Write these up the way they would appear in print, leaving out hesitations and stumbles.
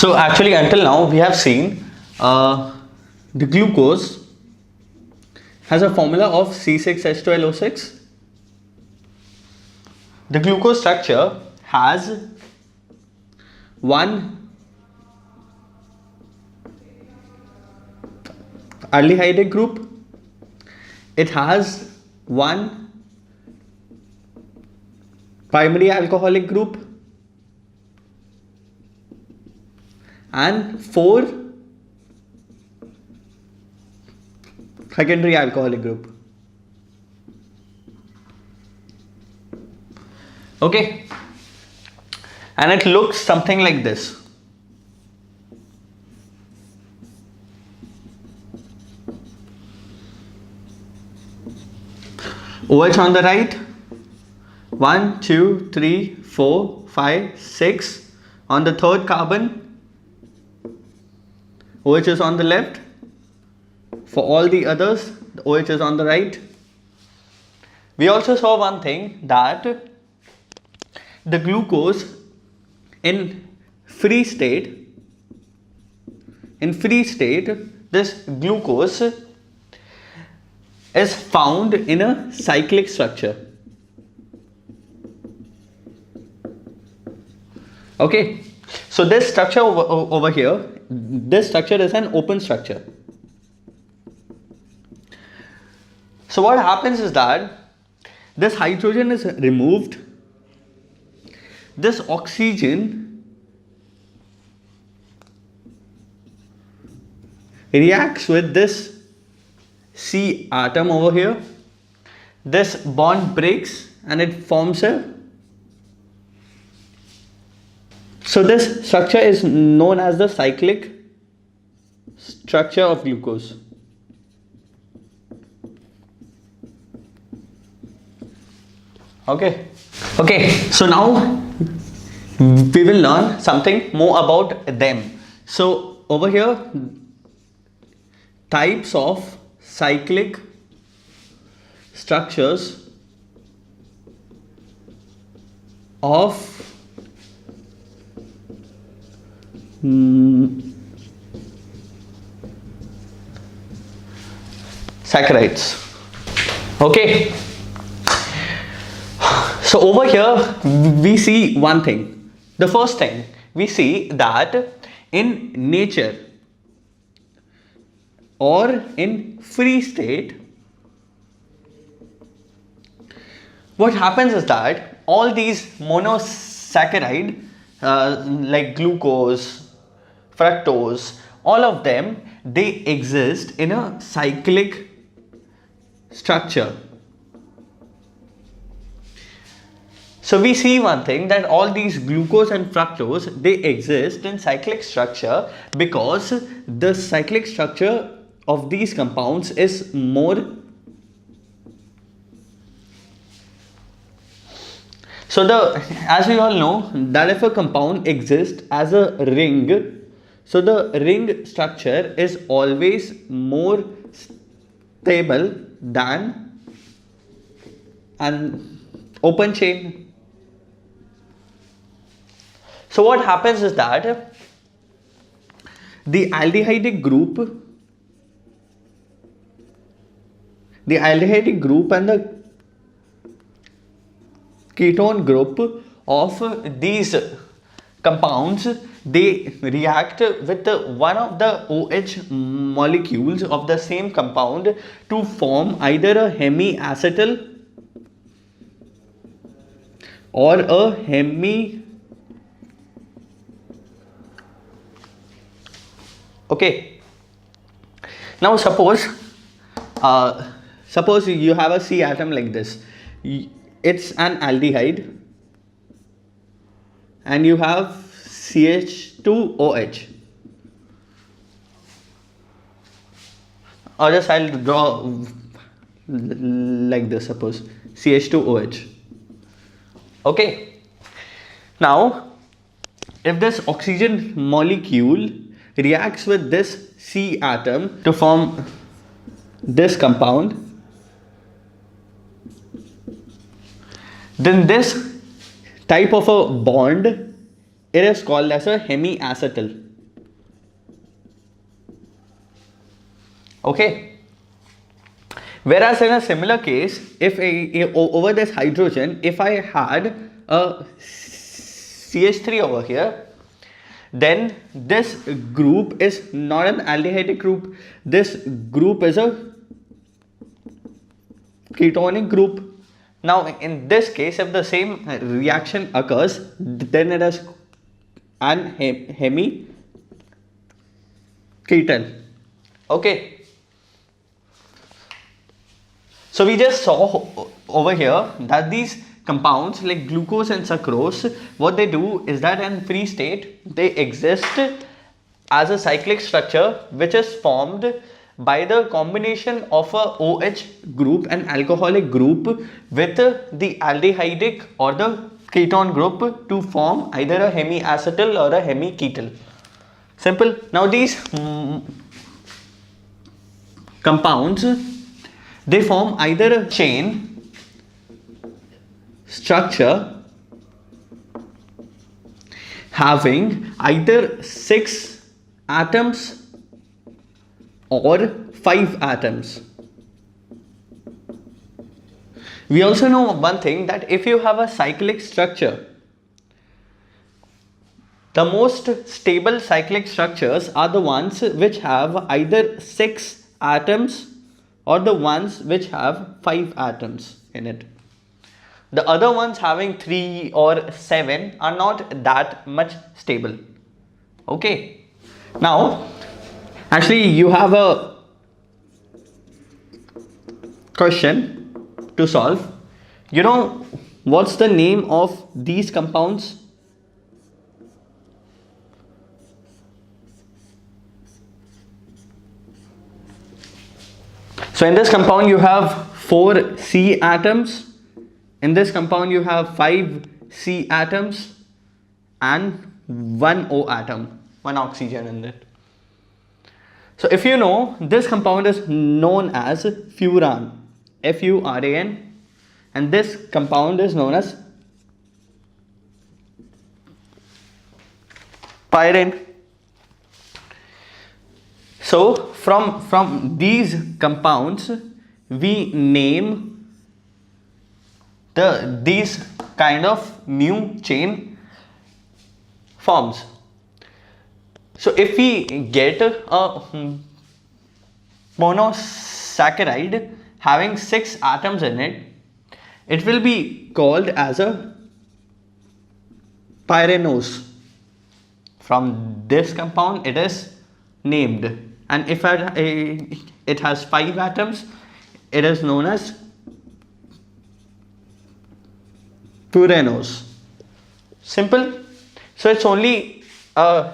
So actually until now we have seen the glucose has a formula of C6H12O6. The glucose structure has one aldehyde group, it has one primary alcoholic group and four secondary alcoholic group. Okay, and it looks something like this. OH on the right, 1, 2, 3, 4, 5, 6. On the third carbon, OH is on the left. For all the others, the OH is on the right. We also saw one thing, that the glucose in free state, this glucose is found in a cyclic structure. Okay, so this structure over here, this structure is an open structure. So what happens is that this hydrogen is removed, this oxygen reacts with this C atom over here, this bond breaks and it forms a, so this structure is known as the cyclic structure of glucose. Okay, so now we will learn something more about them. So over here, types of cyclic structures of saccharides. Okay, so over here we see one thing. The first thing we see that in nature or in free state, what happens is that all these monosaccharide like glucose, fructose, all of them, they exist in a cyclic structure. So we see one thing, that all these glucose and fructose, they exist in cyclic structure because the cyclic structure of these compounds is more. So as we all know that if a compound exists as a ring, so the ring structure is always more stable than an open chain. So what happens is that the aldehyde group and the ketone group of these compounds, they react with one of the OH molecules of the same compound to form either a hemiacetal or a Okay, now suppose you have a C atom like this. It's an aldehyde and you have CH2OH, or just I'll draw like this, suppose CH2OH. Okay, now if this oxygen molecule reacts with this C atom to form this compound, then this type of a bond, it is called as a hemiacetal. Okay. Whereas in a similar case, if over this hydrogen, if I had a CH3 over here, then this group is not an aldehydic group. This group is a ketonic group. Now in this case, if the same reaction occurs, then it is an hemiketal. Okay. So we just saw over here that these compounds like glucose and sucrose, what they do is that in free state they exist as a cyclic structure which is formed by the combination of a OH group and alcoholic group with the aldehydic or the keton group to form either a hemiacetal or a hemiketal. Simple. Now these compounds, they form either a chain structure having either 6 atoms or 5 atoms. We also know one thing, that if you have a cyclic structure, the most stable cyclic structures are the ones which have either 6 atoms or the ones which have 5 atoms in it. The other ones having 3 or 7 are not that much stable. Okay. Now, actually you have a question to solve. You know what's the name of these compounds? So in this compound you have 4 C atoms. In this compound you have 5 C atoms and 1 O atom, 1 oxygen in it. So if you know, this compound is known as furan, Furan, and this compound is known as pyrene. So from these compounds we name these kind of new chain forms. So if we get a monosaccharide having 6 atoms in it, it will be called as a pyranose. From this compound it is named, and if it has 5 atoms, it is known as furanose. Simple. So it's only a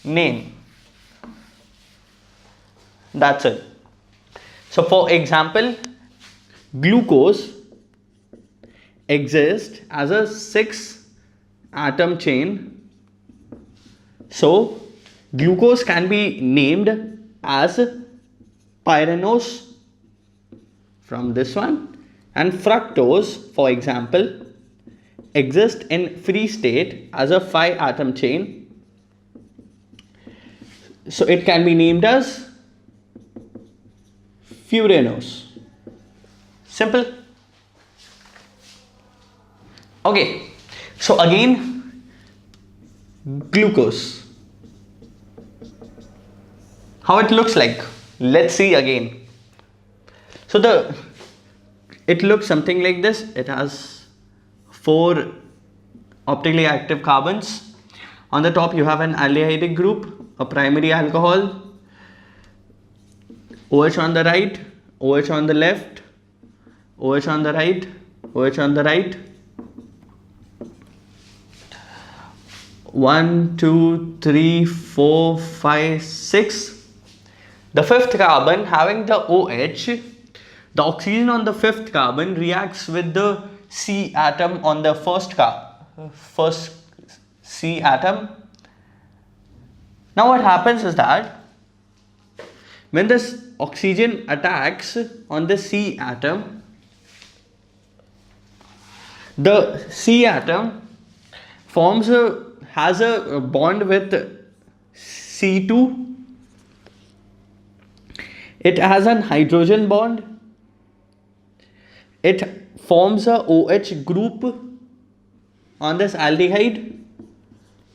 name. That's it. So for example, glucose exists as a 6 atom chain. So glucose can be named as pyranose from this one, and fructose, for example, exists in free state as a 5 atom chain. So it can be named as furanose. Simple. Okay. So again, glucose. How it looks like? Let's see again. So it looks something like this. It has 4 optically active carbons. On the top you have an aldehydic group, a primary alcohol, OH on the right, OH on the left, OH on the right, OH on the right. 1, 2, 3, 4, 5, 6. The 5th carbon having the OH, the oxygen on the 5th carbon reacts with the C atom on the first C atom. Now what happens is that when this oxygen attacks on the C atom, the C atom has a bond with C2. it has an hydrogen bond, it forms a OH group on this aldehyde.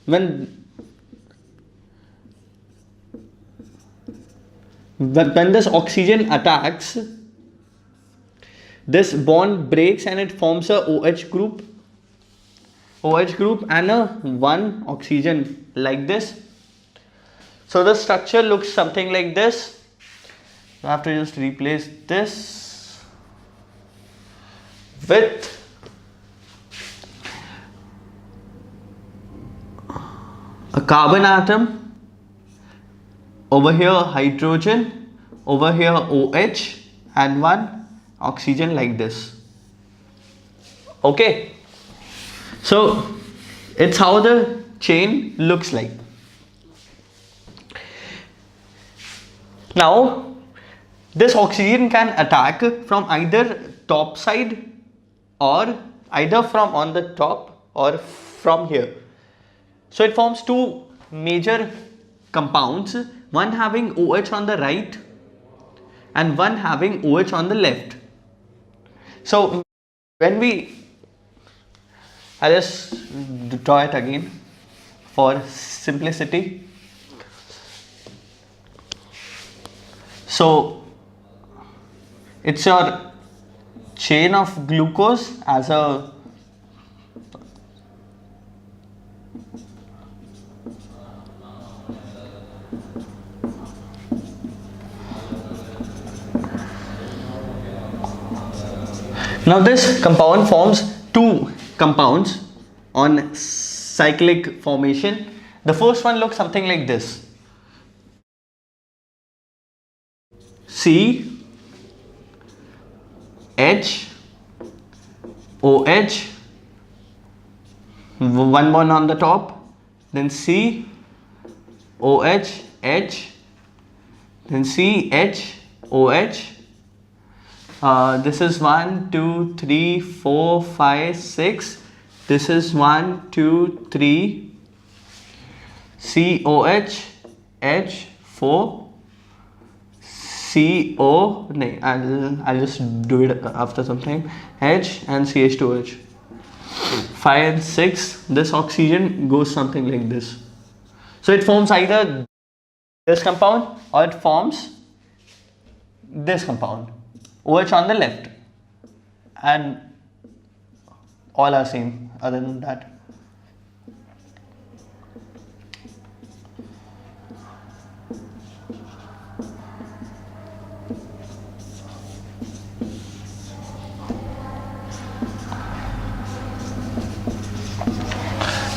When this oxygen attacks, this bond breaks and it forms a OH group and a one oxygen like this. So the structure looks something like this. I have to just replace this with a carbon atom, over here hydrogen, over here OH and one oxygen like this. Okay, so it's how the chain looks like. Now this oxygen can attack from either top side or either from on the top or from here. So it forms two major compounds, one having OH on the right and one having OH on the left. So when I'll just draw it again for simplicity. So it's your chain of glucose as a now this compound forms two compounds on cyclic formation. The first one looks something like this. C H OH, one bond on the top, then C OH H, then C H OH. This is 1 2 3 4 5 6. This is 1 2 3 COH H 4 CO. No, I'll just do it after some time. H and CH2OH. 5 and 6. This oxygen goes something like this. So it forms either this compound or it forms this compound. OH on the left, and all are same other than that.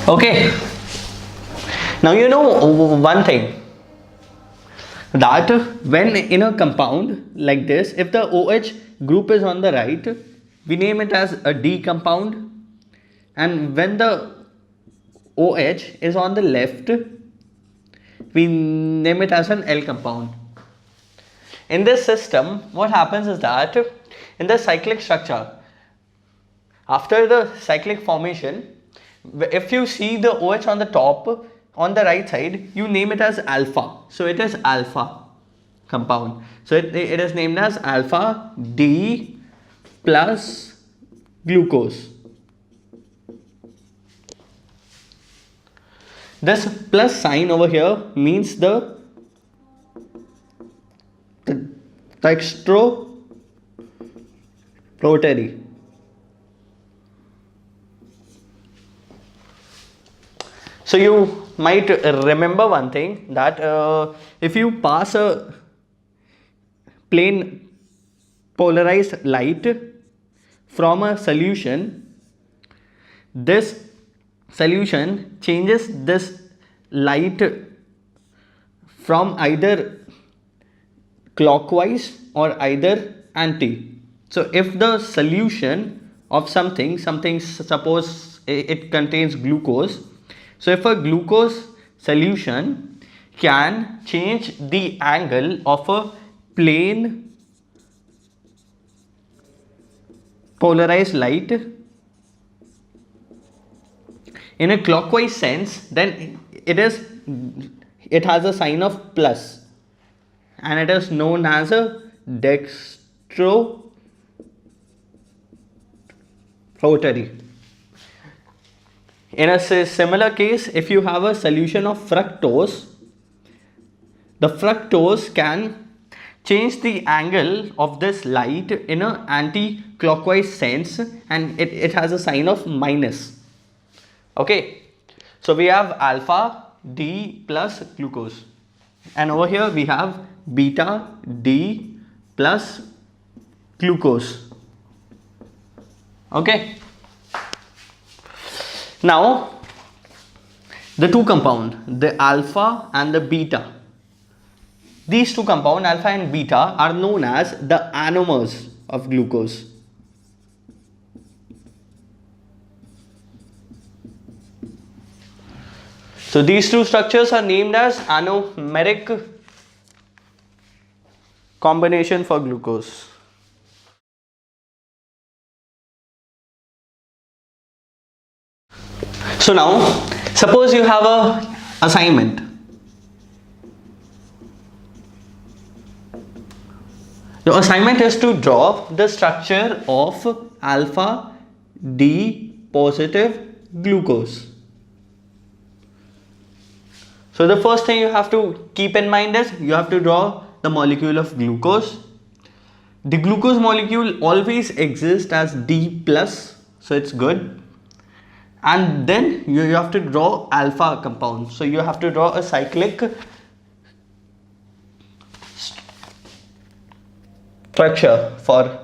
Okay, now you know one thing, that when in a compound like this, if the OH group is on the right, we name it as a D compound, and when the OH is on the left, we name it as an L compound. In this system, what happens is that in the cyclic structure, after the cyclic formation, if you see the OH on the top, on the right side, you name it as alpha. So it is alpha compound. So it is named as alpha D plus glucose. This plus sign over here means the dextrorotary. So you might remember one thing, that if you pass a plain polarized light from a solution, this solution changes this light from either clockwise or either anti. So if the solution of something suppose it contains glucose, so if a glucose solution can change the angle of a plain polarized light in a clockwise sense, then it has a sign of plus, and it is known as a dextrorotary. In a similar case, if you have a solution of fructose, the fructose can change the angle of this light in an anti-clockwise sense, and it has a sign of minus. Okay, so we have alpha D plus glucose, and over here we have beta D plus glucose. Okay, now the two compound, the alpha and the beta, these two compound alpha and beta are known as the anomers of glucose. So these two structures are named as anomeric combination for glucose. So now suppose you have a assignment. The assignment is to draw the structure of alpha D positive glucose. So the first thing you have to keep in mind is you have to draw the molecule of glucose. The glucose molecule always exists as D plus, so it's good. And then you have to draw alpha compound. So you have to draw a cyclic structure for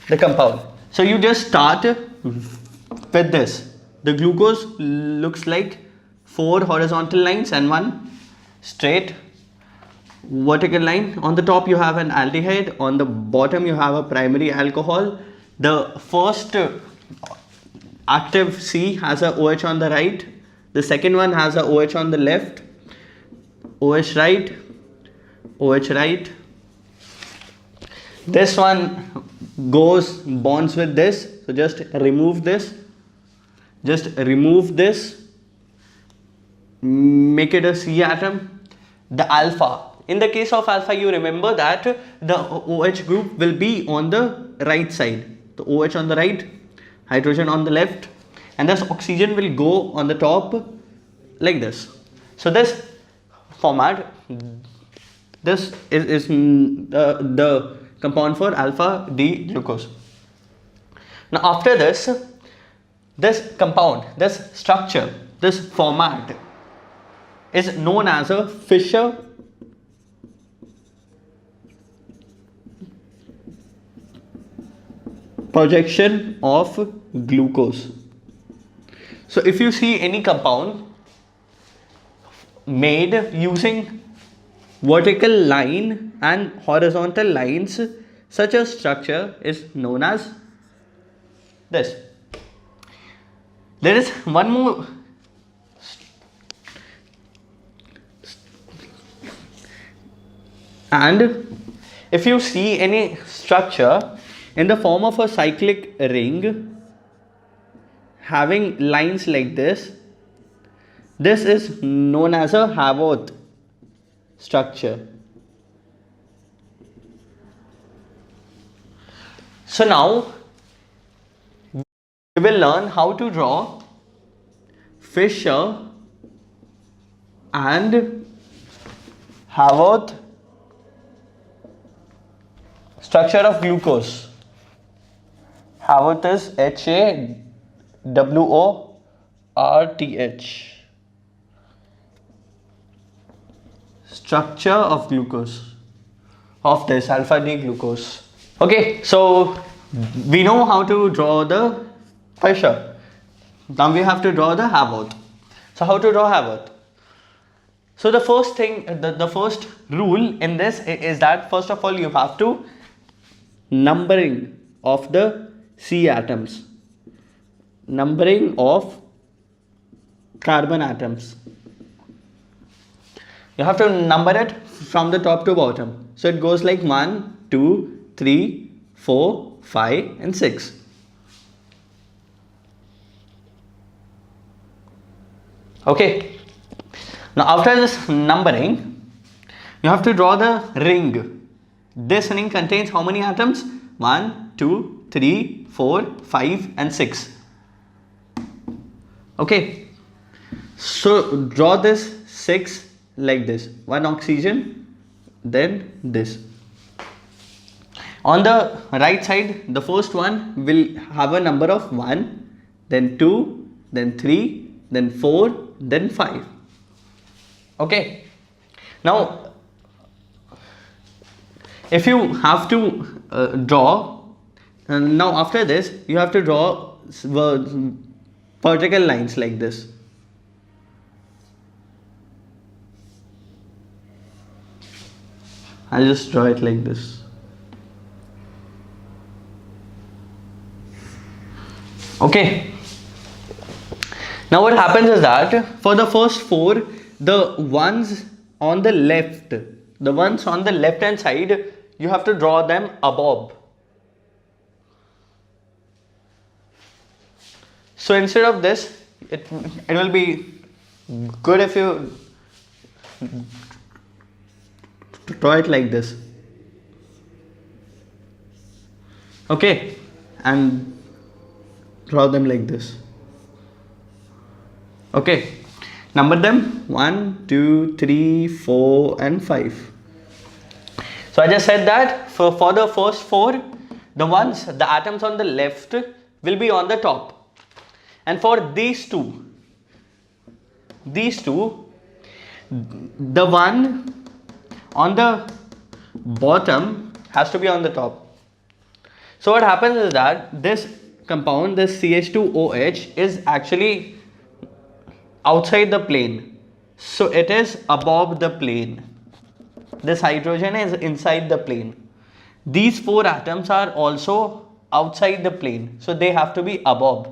the compound. So you just start with this. The glucose looks like 4 horizontal lines and 1 straight vertical line. On the top you have an aldehyde, on the bottom you have a primary alcohol. The first active C has a OH on the right, the second one has a OH on the left, OH right, OH right. This one bonds with this, so just remove this, make it a C atom. The alpha, in the case of alpha, you remember that the OH group will be on the right side, the OH on the right, hydrogen on the left, and this oxygen will go on the top like this. So this format, this is the compound for alpha D glucose. Now after this compound, this structure, this format is known as a Fischer projection of glucose. So if you see any compound made using vertical line and horizontal lines, such a structure is known as this. There is one more and if you see any structure in the form of a cyclic ring having lines like this is known as a Haworth structure. So now we will learn how to draw Fischer and Haworth structure of glucose. Haworth is HAWORTH. Structure of glucose, of this alpha D glucose. Okay, so we know how to draw the Fischer. Now we have to draw the Haworth. So how to draw Haworth? So the first thing, the first rule in this is that first of all you have to numbering of the C atoms, numbering of carbon atoms. You have to number it from the top to bottom. So it goes like 1, 2, 3, 4, 5 and 6. Okay. Now after this numbering, You have to draw the ring. This ring contains how many atoms? 1, 2, 3, 4, 5 and 6. Okay. So draw this 6 like this. 1 oxygen, then this. On the right side, the first one will have a number of 1, then 2, then 3, then 4, then 5. Okay. Now, if you have to draw, now after this, you have to draw vertical lines like this. I'll just draw it like this. Okay. Now what happens is that for the first 4, the ones on the left hand side, you have to draw them above. So instead of this, it will be good if you draw it like this. Okay, and draw them like this. Okay, number them 1, 2, 3, 4 and 5. So I just said that for the first 4, the atoms on the left will be on the top. And for these two, the one on the bottom has to be on the top. So what happens is that this compound, this CH2OH, is actually outside the plane. So it is above the plane. This hydrogen is inside the plane. These 4 atoms are also outside the plane. So they have to be above.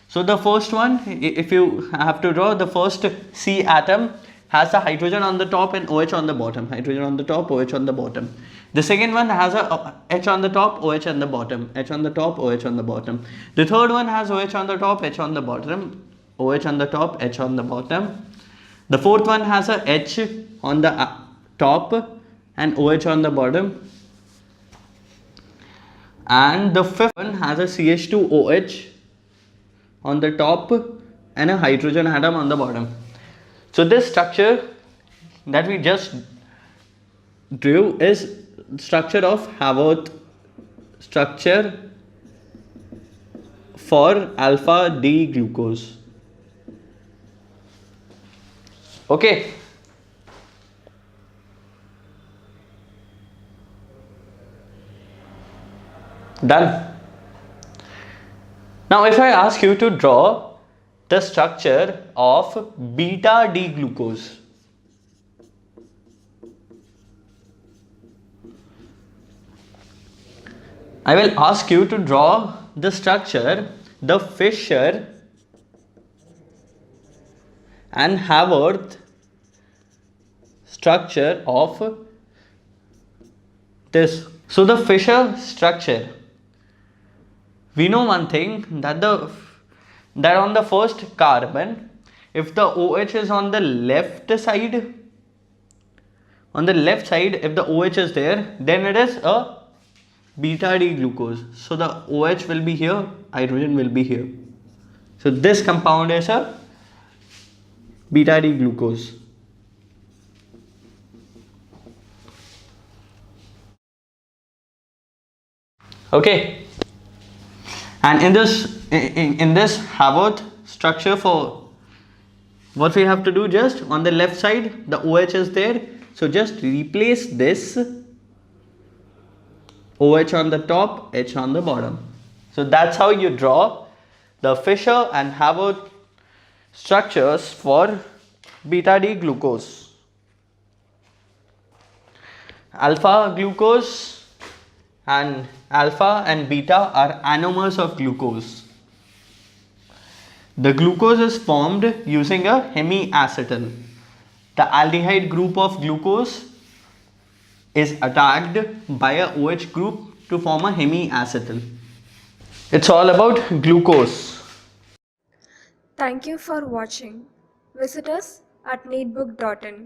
So the first one, if you have to draw, the first C atom has a hydrogen on the top and OH on the bottom. Hydrogen on the top, OH on the bottom. The second one has a H on the top, OH on the bottom. H on the top, OH on the bottom. The third one has OH on the top, H on the bottom. OH on the top, H on the bottom. The fourth one has a H on the top and OH on the bottom. And the fifth one has a CH2OH on the top and a hydrogen atom on the bottom. So this structure that we just drew is structure of Haworth structure for alpha D glucose. Okay. Done. Now if I ask you to draw the structure of beta D glucose, I will ask you to draw the structure, the Fisher and Haworth structure of this. So the Fisher structure, we know one thing, that on the first carbon, if the OH is on the left side, if the OH is there, then it is a beta D glucose. So the OH will be here, hydrogen will be here. So this compound is a beta D glucose. Okay. And in this Haworth structure, for what we have to do, just on the left side the OH is there, so just replace this OH on the top, H on the bottom. So that's how you draw the Fisher and Haworth structures for beta D glucose. Alpha glucose and alpha and beta are anomers of glucose. The glucose is formed using a hemiacetal. The aldehyde group of glucose is attacked by a OH group to form a hemiacetal. It's all about glucose. Thank you for watching. Visit us at needbook.in.